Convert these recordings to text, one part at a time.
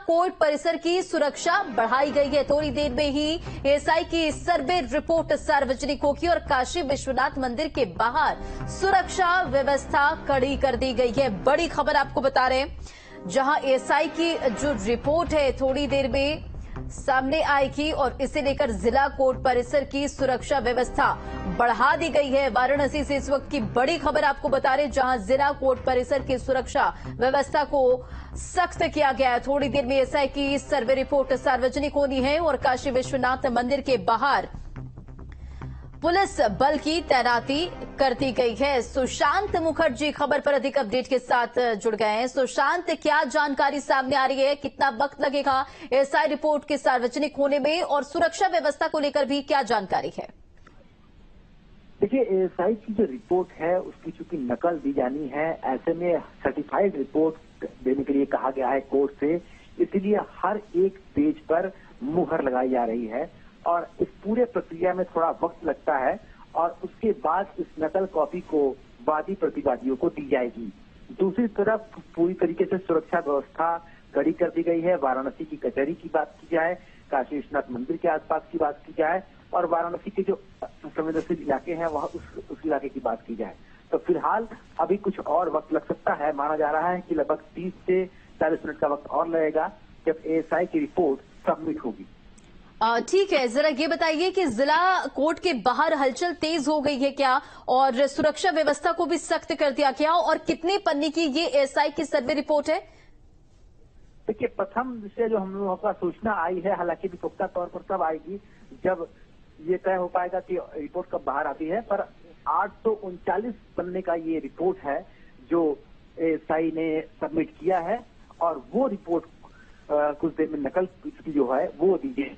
Court परिसर की सुरक्षा बढ़ाई गई है। थोड़ी देर में ही एएसआई की सर्वे रिपोर्ट सार्वजनिक होगी और काशी विश्वनाथ मंदिर के बाहर सुरक्षा व्यवस्था कड़ी कर दी गई है। बड़ी खबर आपको बता रहे हैं, जहां एएसआई की जो रिपोर्ट है थोड़ी देर में सामने आएगी और इसे लेकर जिला कोर्ट परिसर की सुरक्षा व्यवस्था बढ़ा दी गई है। वाराणसी से इस वक्त की बड़ी खबर आपको बता रहे, जहां जिला कोर्ट परिसर की सुरक्षा व्यवस्था को सख्त किया गया है। थोड़ी देर में एएसआई की सर्वे रिपोर्ट सार्वजनिक होनी है और काशी विश्वनाथ मंदिर के बाहर पुलिस बल की तैनाती कर दी गई है। सुशांत मुखर्जी खबर पर अधिक अपडेट के साथ जुड़ गए हैं। सुशांत, क्या जानकारी सामने आ रही है? कितना वक्त लगेगा एएसआई रिपोर्ट के सार्वजनिक होने में और सुरक्षा व्यवस्था को लेकर भी क्या जानकारी है? देखिए, एएसआई की जो रिपोर्ट है उसकी चूंकि नकल दी जानी है, ऐसे में सर्टिफाइड रिपोर्ट देने के लिए कहा गया है कोर्ट से, इसलिए हर एक पेज पर मुहर लगाई जा रही है और इस पूरे प्रक्रिया में थोड़ा वक्त लगता है और उसके बाद इस नकल कॉपी को वादी प्रतिवादियों को दी जाएगी। दूसरी तरफ पूरी तरीके से सुरक्षा व्यवस्था कड़ी कर दी गई है। वाराणसी की कचहरी की बात की जाए, काशी विश्वनाथ मंदिर के आसपास की बात की जाए और वाराणसी के जो संवेदनशील इलाके हैं वहां उस इलाके की बात की जाए, तो फिलहाल अभी कुछ और वक्त लग सकता है। माना जा रहा है कि लगभग 30 से 40 मिनट का वक्त और लगेगा जब एएसआई की रिपोर्ट सबमिट होगी। ठीक है, जरा ये बताइए कि जिला कोर्ट के बाहर हलचल तेज हो गई है क्या और सुरक्षा व्यवस्था को भी सख्त कर दिया गया और कितने पन्ने की ये एएसआई की सर्वे रिपोर्ट है? देखिए, प्रथम से जो हम लोगों का सूचना आई है, हालांकि भी पुख्ता तौर पर तब आएगी जब ये तय हो पाएगा कि रिपोर्ट कब बाहर आती है, पर 839 पन्ने का ये रिपोर्ट है जो एएसआई ने सबमिट किया है और वो रिपोर्ट कुछ देर में नकल की जो है वो दीजिए।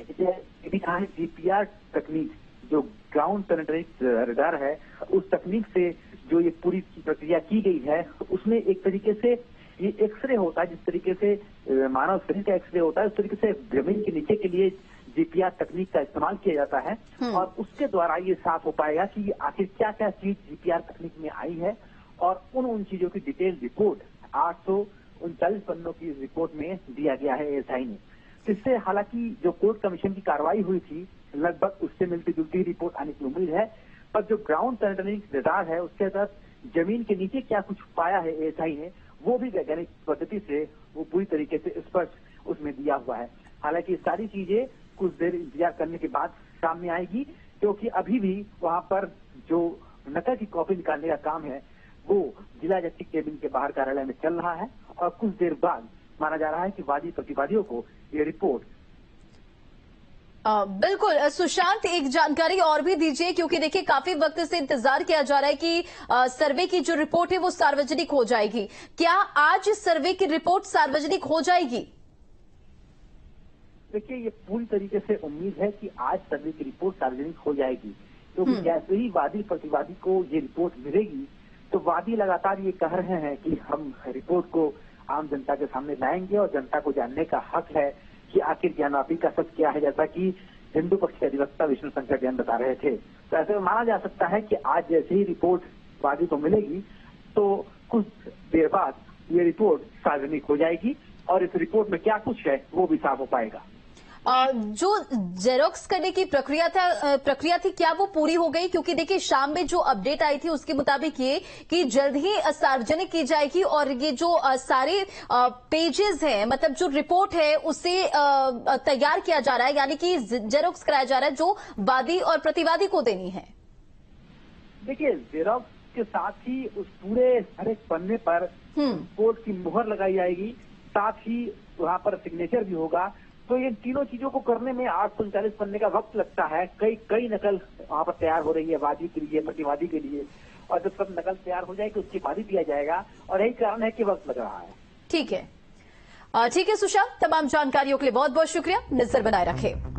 जीपीआर तकनीक जो ग्राउंड पेनिट्रेटिंग रडार है, उस तकनीक से जो ये पूरी प्रक्रिया की गई है उसमें एक तरीके से ये एक्सरे होता है, जिस तरीके से मानव शरीर का एक्सरे होता है उस तरीके से जमीन के नीचे के लिए जीपीआर तकनीक का इस्तेमाल किया जाता है और उसके द्वारा ये साफ हो पाएगा कि आखिर क्या क्या चीज जीपीआर तकनीक में आई है और उन चीजों की डिटेल रिपोर्ट 839 पन्नों की रिपोर्ट में दिया गया है एएसआई ने। इससे हालांकि जो कोर्ट कमीशन की कार्रवाई हुई थी लगभग उससे मिलती जुलती रिपोर्ट आने की उम्मीद है, पर जो ग्राउंड पेनिट्रेटिंग रडार है उसके तहत जमीन के नीचे क्या कुछ पाया है एएसआई ने, वो भी वैज्ञानिक पद्धति से वो पूरी तरीके से स्पष्ट उसमें दिया हुआ है। हालांकि सारी चीजें कुछ देर इंतजार करने के बाद सामने आएगी, क्योंकि अभी भी वहां पर जो नकल की कॉपी निकालने का काम है वो जिला जज के केबिन के बाहर कार्यालय में चल रहा है और कुछ देर बाद माना जा रहा है कि वादी प्रतिवादियों को ये रिपोर्ट। बिल्कुल सुशांत, एक जानकारी और भी दीजिए, क्योंकि देखिए काफी वक्त से इंतजार किया जा रहा है कि सर्वे की जो रिपोर्ट है वो सार्वजनिक हो जाएगी। क्या आज इस सर्वे की रिपोर्ट सार्वजनिक हो जाएगी? देखिए, ये पूरी तरीके से उम्मीद है कि आज सर्वे की रिपोर्ट सार्वजनिक हो जाएगी, क्योंकि जैसे ही वादी प्रतिवादी को ये रिपोर्ट मिलेगी तो वादी लगातार ये कह रहे हैं कि हम रिपोर्ट को आम जनता के सामने लाएंगे और जनता को जानने का हक है कि आखिर ज्ञानवापी का सच क्या है, जैसा कि हिंदू पक्ष के अधिवक्ता विष्णु शंकर जैन बता रहे थे। तो ऐसे में माना जा सकता है कि आज जैसे ही रिपोर्ट वादी को मिलेगी तो कुछ देर बाद ये रिपोर्ट सार्वजनिक हो जाएगी और इस रिपोर्ट में क्या कुछ है वो भी साफ हो पाएगा। जो जेरोक्स करने की प्रक्रिया थी क्या वो पूरी हो गई? क्योंकि देखिए शाम में जो अपडेट आई थी उसके मुताबिक ये कि जल्द ही सार्वजनिक की जाएगी और ये जो सारे पेजेस हैं, मतलब जो रिपोर्ट है उसे तैयार किया जा रहा है, यानी कि जेरोक्स कराया जा रहा है जो वादी और प्रतिवादी को देनी है। देखिए, जेरोक्स के साथ ही उस पूरे हर एक पन्ने पर कोर्ट की मुहर लगाई जाएगी, साथ ही वहां पर सिग्नेचर भी होगा। तो ये तीनों चीजों को करने में 839 पन्ने का वक्त लगता है। कई नकल वहां पर तैयार हो रही है वादी के लिए, प्रतिवादी के लिए, और जब सब नकल तैयार हो जाएगी उसके बाद ही दिया जाएगा और यही कारण है कि वक्त लग रहा है। ठीक है सुशांत, तमाम जानकारियों के लिए बहुत बहुत शुक्रिया। नजर बनाए रखें।